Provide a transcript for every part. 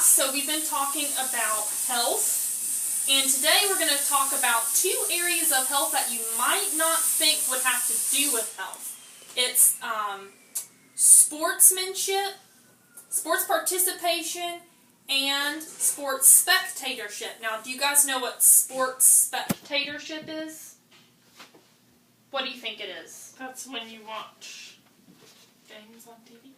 class. So we've been talking about health, and today we're going to talk about two areas of health that you might not think would have to do with health. It's sportsmanship, sports participation, and sports spectatorship. Now, do you guys know what sports spectatorship is? What do you think it is? That's when you watch games on TV.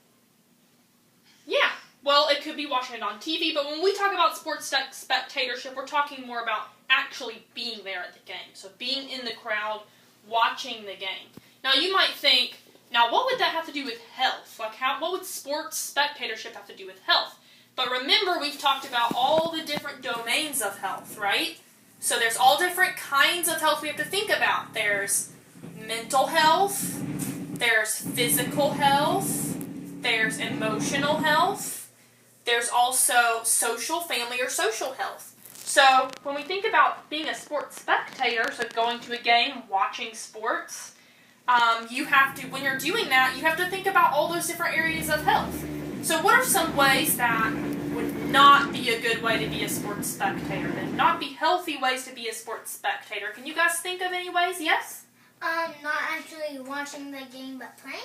Yeah, well, it could be watching it on TV, but when we talk about sports spectatorship, we're talking more about actually being there at the game. So being in the crowd, watching the game. Now, you might think, now what would that have to do with health? Like, what would sports spectatorship have to do with health? But remember, we've talked about all the different domains of health, right? So there's all different kinds of health we have to think about. There's mental health, there's physical health, there's emotional health, there's also social, family, or social health. So when we think about being a sports spectator, so going to a game, watching sports, you have to, when you're doing that, you have to think about all those different areas of health. So what are some ways that would not be a good way to be a sports spectator, and not be healthy ways to be a sports spectator? Can you guys think of any ways? Yes? Not actually watching the game, but playing?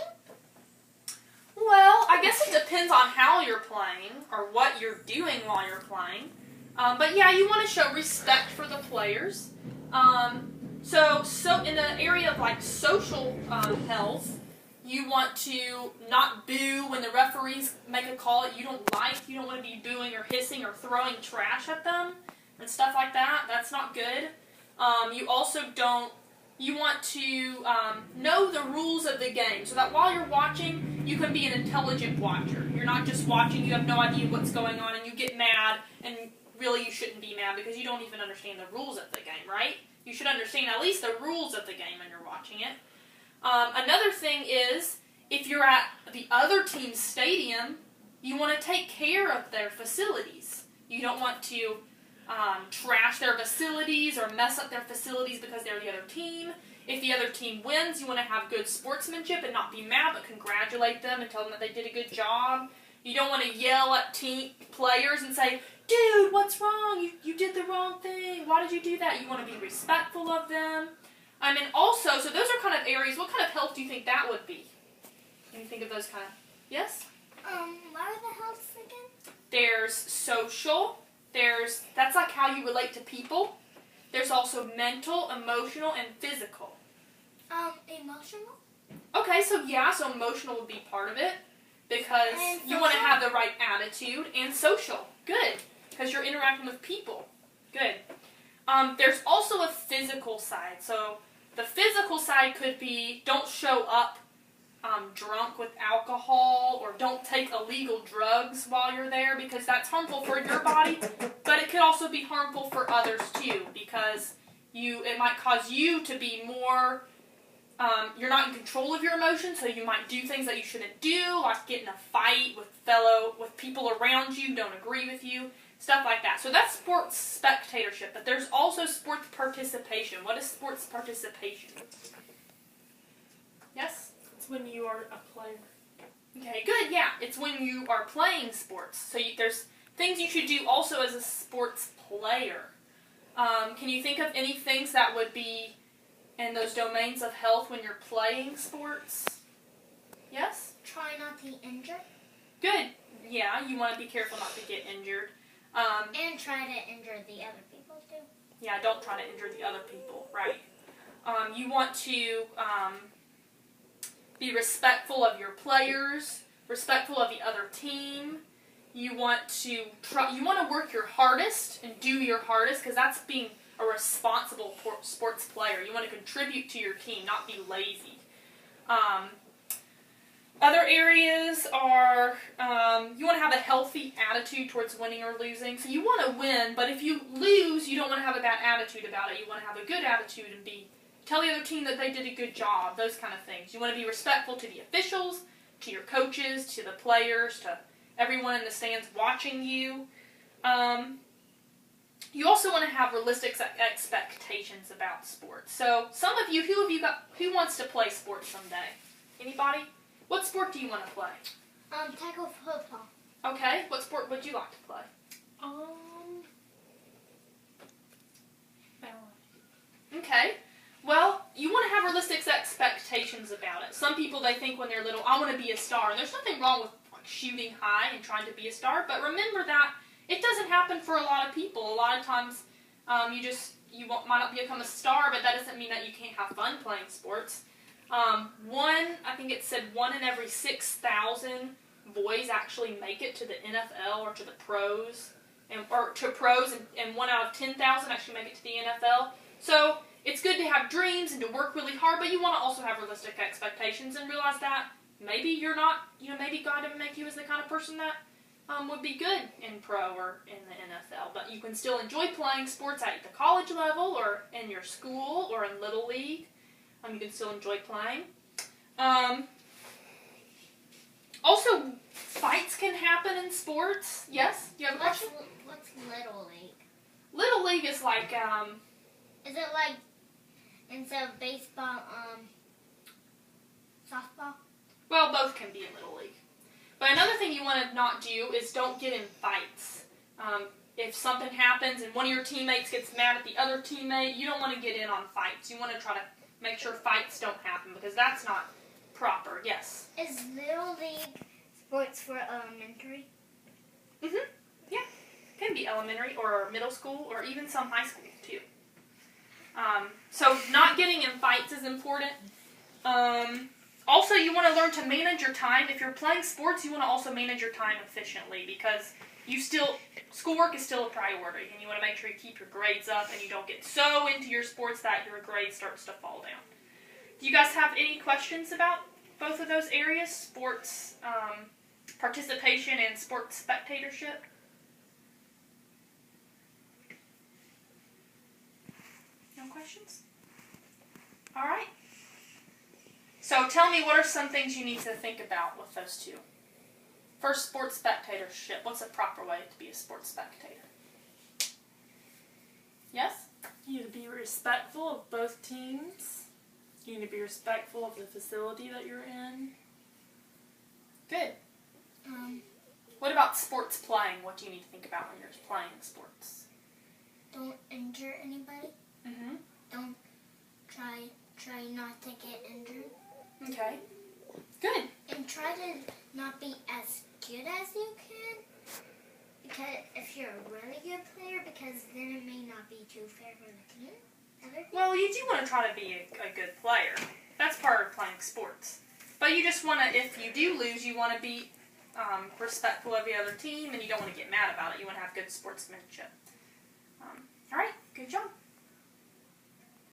Well, I guess it depends on how you're playing, or what you're doing while you're playing. But yeah, you want to show respect for the players. So in the area of like social health, you want to not boo when the referees make a call that you don't like. You don't want to be booing or hissing or throwing trash at them and stuff like that. That's not good. You also don't. You want to know the rules of the game so that while you're watching, you can be an intelligent watcher. You're not just watching, you have no idea what's going on, and you get mad, and really you shouldn't be mad because you don't even understand the rules of the game, right? You should understand at least the rules of the game when you're watching it. Another thing is, if you're at the other team's stadium, you want to take care of their facilities. You don't want to trash their facilities or mess up their facilities because they're the other team. If the other team wins, you want to have good sportsmanship and not be mad, but congratulate them and tell them that they did a good job. You don't want to yell at team players and say, "Dude, what's wrong? You did the wrong thing. Why did you do that?" You want to be respectful of them. And also, so those are kind of areas. What kind of health do you think that would be? Can you think of those kind of? Yes? What are the healths again? There's social. That's like how you relate to people. There's also mental, emotional, and physical. Emotional? Okay, so emotional would be part of it because you want to have the right attitude, and social. Good, because you're interacting with people. Good. There's also a physical side. So the physical side could be don't show up drunk with alcohol, or don't take illegal drugs while you're there because that's harmful for your body, but it could also be harmful for others too because it might cause you to be more, you're not in control of your emotions, so you might do things that you shouldn't do, like get in a fight with people around you who don't agree with you, stuff like that. So that's sports spectatorship, but there's also sports participation. What is sports participation? Yes? When you are a player. Okay, good, yeah. It's when you are playing sports. So there's things you should do also as a sports player. Can you think of any things that would be in those domains of health when you're playing sports? Yes? Try not to get injured. Good. Yeah, you want to be careful not to get injured. And try to injure the other people too. Yeah, don't try to injure the other people, right. You want to be respectful of your players, respectful of the other team. You want to work your hardest and do your hardest because that's being a responsible sports player. You want to contribute to your team, not be lazy. Other areas are you want to have a healthy attitude towards winning or losing. So you want to win, but if you lose, you don't want to have a bad attitude about it. You want to have a good attitude and tell the other team that they did a good job, those kind of things. You want to be respectful to the officials, to your coaches, to the players, to everyone in the stands watching you. You also want to have realistic expectations about sports. So some of you, who wants to play sports someday? Anybody? What sport do you want to play? Tackle football. Okay. What sport would you like to play? people, they think when they're little, I want to be a star. And there's nothing wrong with like, shooting high and trying to be a star. But remember that it doesn't happen for a lot of people. A lot of times might not become a star, but that doesn't mean that you can't have fun playing sports. I think it said 1 in every 6,000 boys actually make it to the NFL or to the pros, and 1 out of 10,000 actually make it to the NFL. So it's good to have dreams and to work really hard, but you want to also have realistic expectations and realize that maybe you're not, maybe God didn't make you as the kind of person that would be good in pro or in the NFL, but you can still enjoy playing sports at the college level or in your school or in Little League. You can still enjoy playing. Also, fights can happen in sports. Yes? Do you have a question? What's Little League? Little League is like, Is it like, instead of baseball, softball? well, both can be in Little League. But another thing you want to not do is don't get in fights. If something happens and one of your teammates gets mad at the other teammate, you don't want to get in on fights. You want to try to make sure fights don't happen because that's not proper. Yes? Is Little League sports for elementary? Mm-hmm. Yeah. It can be elementary or middle school or even some high school too. So not getting in fights is important. Also, you want to learn to manage your time. If you're playing sports, you want to also manage your time efficiently because schoolwork is still a priority, and you want to make sure you keep your grades up and you don't get so into your sports that your grade starts to fall down. Do you guys have any questions about both of those areas, sports participation and sports spectatorship? No questions? All right. So tell me, what are some things you need to think about with those two? First, sports spectatorship. What's a proper way to be a sports spectator? Yes? You need to be respectful of both teams. You need to be respectful of the facility that you're in. Good. What about sports playing? What do you need to think about when you're playing sports? Don't injure anybody. Mm-hmm. Don't try not to get injured. Okay. Good. And try to not be as good as you can. Because if you're a really good player, because then it may not be too fair for the team. Well, you do want to try to be a good player. That's part of playing sports. But you just want to, if you do lose, you want to be respectful of the other team, and you don't want to get mad about it. You want to have good sportsmanship. All right.